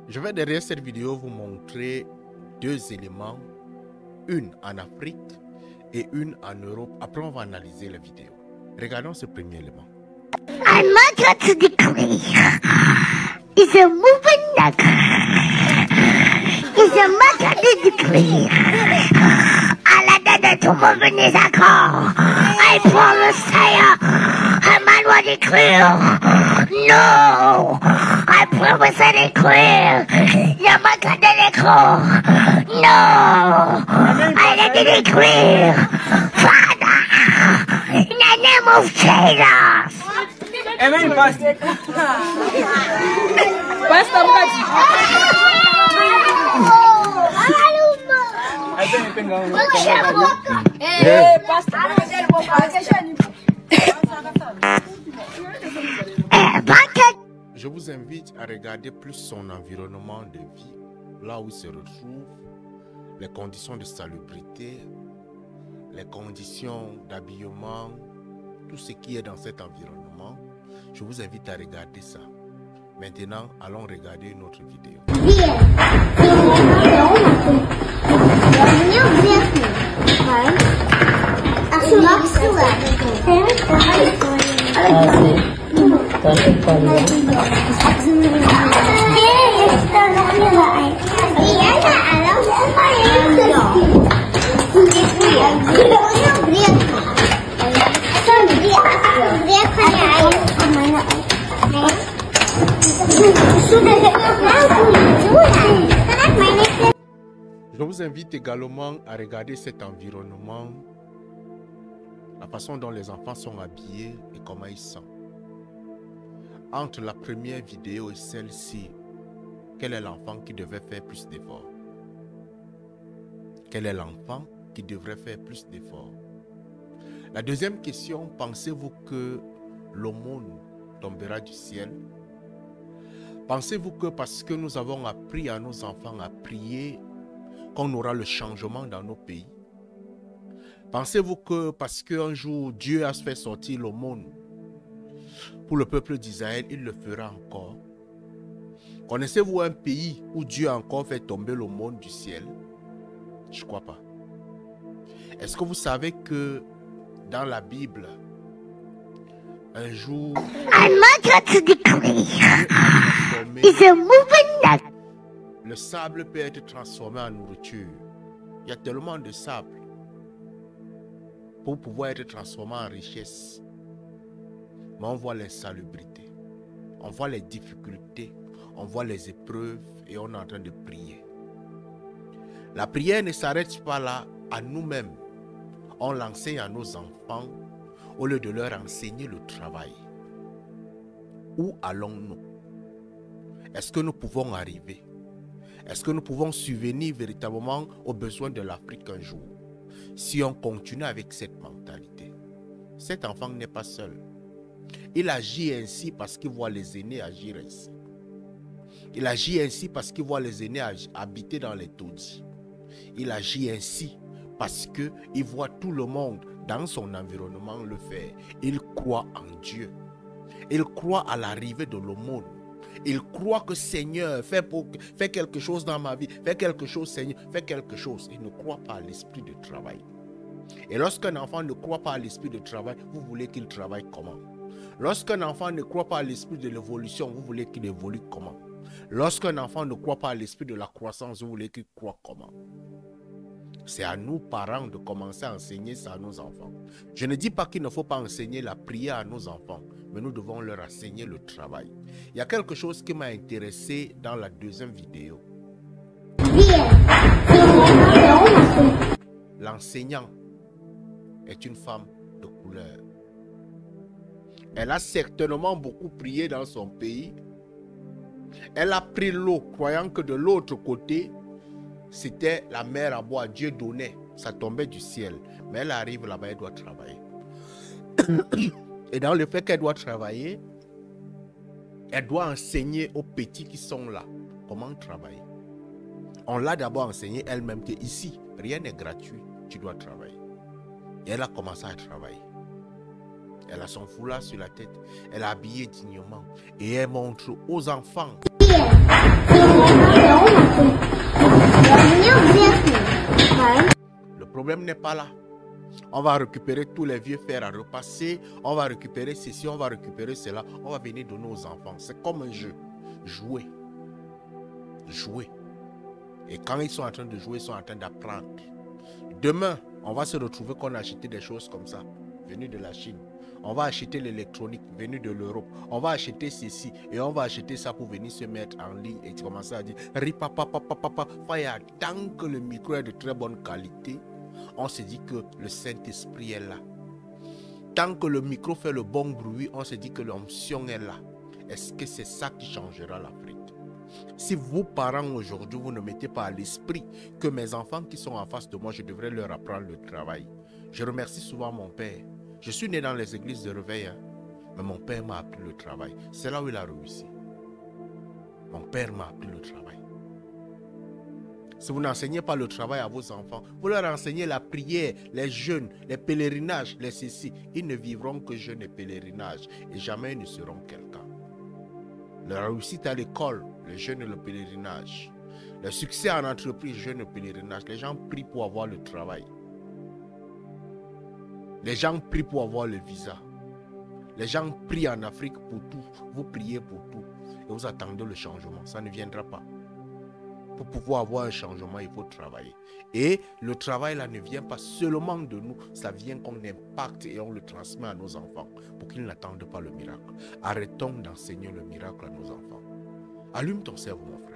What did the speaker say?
Je vais derrière cette vidéo vous montrer deux éléments, une en Afrique et une en Europe. Après, on va analyser la vidéo. Regardons ce premier élément. I'm not to declare. It's a moving neck. It's a matter to declare. À la date de tout moving is a call. I promise you, a man will declare. No, I promise I declare. The matter to declare. No, I didn't declare. Father, in the name of Jesus. Amen, Pastor. Pastor, Je vous invite à regarder plus son environnement de vie, là où il se retrouve, les conditions de salubrité, les conditions d'habillement, tout ce qui est dans cet environnement. Je vous invite à regarder ça. Maintenant, allons regarder une autre vidéo. Je vous invite également à regarder cet environnement, la façon dont les enfants sont habillés et comment ils sont. Entre la première vidéo et celle-ci, quel est l'enfant qui devait faire plus d'efforts? Quel est l'enfant qui devrait faire plus d'efforts? La deuxième question, pensez-vous que l'aumône tombera du ciel? Pensez-vous que parce que nous avons appris à nos enfants à prier, qu'on aura le changement dans nos pays? Pensez-vous que parce qu'un jour Dieu a fait sortir l'aumône pour le peuple d'Israël, il le fera encore? Connaissez-vous un pays où Dieu a encore fait tomber l'aumône du ciel? Je ne crois pas. Est-ce que vous savez que dans la Bible, un jour, le sable peut être transformé en nourriture. Il y a tellement de sable pour pouvoir être transformé en richesse. Mais on voit l'insalubrité, on voit les difficultés, on voit les épreuves et on est en train de prier. La prière ne s'arrête pas là à nous-mêmes. On l'enseigne à nos enfants au lieu de leur enseigner le travail. Où allons-nous? Est-ce que nous pouvons arriver? Est-ce que nous pouvons subvenir véritablement aux besoins de l'Afrique un jour? Si on continue avec cette mentalité, cet enfant n'est pas seul. Il agit ainsi parce qu'il voit les aînés agir ainsi. Il agit ainsi parce qu'il voit les aînés habiter dans les taudis. Il agit ainsi parce qu'il voit tout le monde dans son environnement le faire. Il croit en Dieu. Il croit à l'arrivée de l'aumône. Il croit que Seigneur, fais quelque chose dans ma vie. Fais quelque chose, Seigneur, fais quelque chose. Il ne croit pas à l'esprit de travail. Et lorsqu'un enfant ne croit pas à l'esprit de travail, vous voulez qu'il travaille comment? Lorsqu'un enfant ne croit pas à l'esprit de l'évolution, vous voulez qu'il évolue comment? Lorsqu'un enfant ne croit pas à l'esprit de la croissance, vous voulez qu'il croit comment? C'est à nous, parents, de commencer à enseigner ça à nos enfants. Je ne dis pas qu'il ne faut pas enseigner la prière à nos enfants, mais nous devons leur enseigner le travail. Il y a quelque chose qui m'a intéressé dans la deuxième vidéo. L'enseignant est une femme de couleur. Elle a certainement beaucoup prié dans son pays. Elle a pris l'eau, croyant que de l'autre côté, c'était la mer à boire. Dieu donnait, ça tombait du ciel. Mais elle arrive là-bas, elle doit travailler. Et dans le fait qu'elle doit travailler, elle doit enseigner aux petits qui sont là comment travailler. On l'a d'abord enseigné elle-même que ici, rien n'est gratuit, tu dois travailler. Et elle a commencé à travailler. Elle a son foulard sur la tête. Elle est habillée dignement. Et elle montre aux enfants Le problème n'est pas là. On va récupérer tous les vieux fers à repasser. On va récupérer ceci, on va récupérer cela. On va venir donner aux enfants. C'est comme un jeu. Jouer. Jouer. Et quand ils sont en train de jouer, ils sont en train d'apprendre. Demain, on va se retrouver qu'on a acheté des choses comme ça, venues de la Chine. On va acheter l'électronique, venue de l'Europe. On va acheter ceci et on va acheter ça pour venir se mettre en ligne et commencer à dire ripapapapapapa. Tant que le micro est de très bonne qualité, on se dit que le Saint-Esprit est là. Tant que le micro fait le bon bruit, on se dit que l'onction est là. Est-ce que c'est ça qui changera l'Afrique? Si vous, parents, aujourd'hui, vous ne mettez pas à l'esprit que mes enfants qui sont en face de moi, je devrais leur apprendre le travail. Je remercie souvent mon père. Je suis né dans les églises de réveil, hein, mais mon père m'a appris le travail. C'est là où il a réussi. Mon père m'a appris le travail. Si vous n'enseignez pas le travail à vos enfants, vous leur enseignez la prière, les jeûnes, les pèlerinages, les ceci. Ils ne vivront que jeûnes et pèlerinages et jamais ils ne seront quelqu'un. La réussite à l'école, le jeûne et le pèlerinage. Le succès en entreprise, jeûne et pèlerinage. Les gens prient pour avoir le travail. Les gens prient pour avoir le visa. Les gens prient en Afrique pour tout. Vous priez pour tout. Et vous attendez le changement. Ça ne viendra pas. Pour pouvoir avoir un changement, il faut travailler. Et le travail là ne vient pas seulement de nous. Ça vient qu'on impacte et on le transmet à nos enfants. Pour qu'ils n'attendent pas le miracle. Arrêtons d'enseigner le miracle à nos enfants. Allume ton cerveau, mon frère.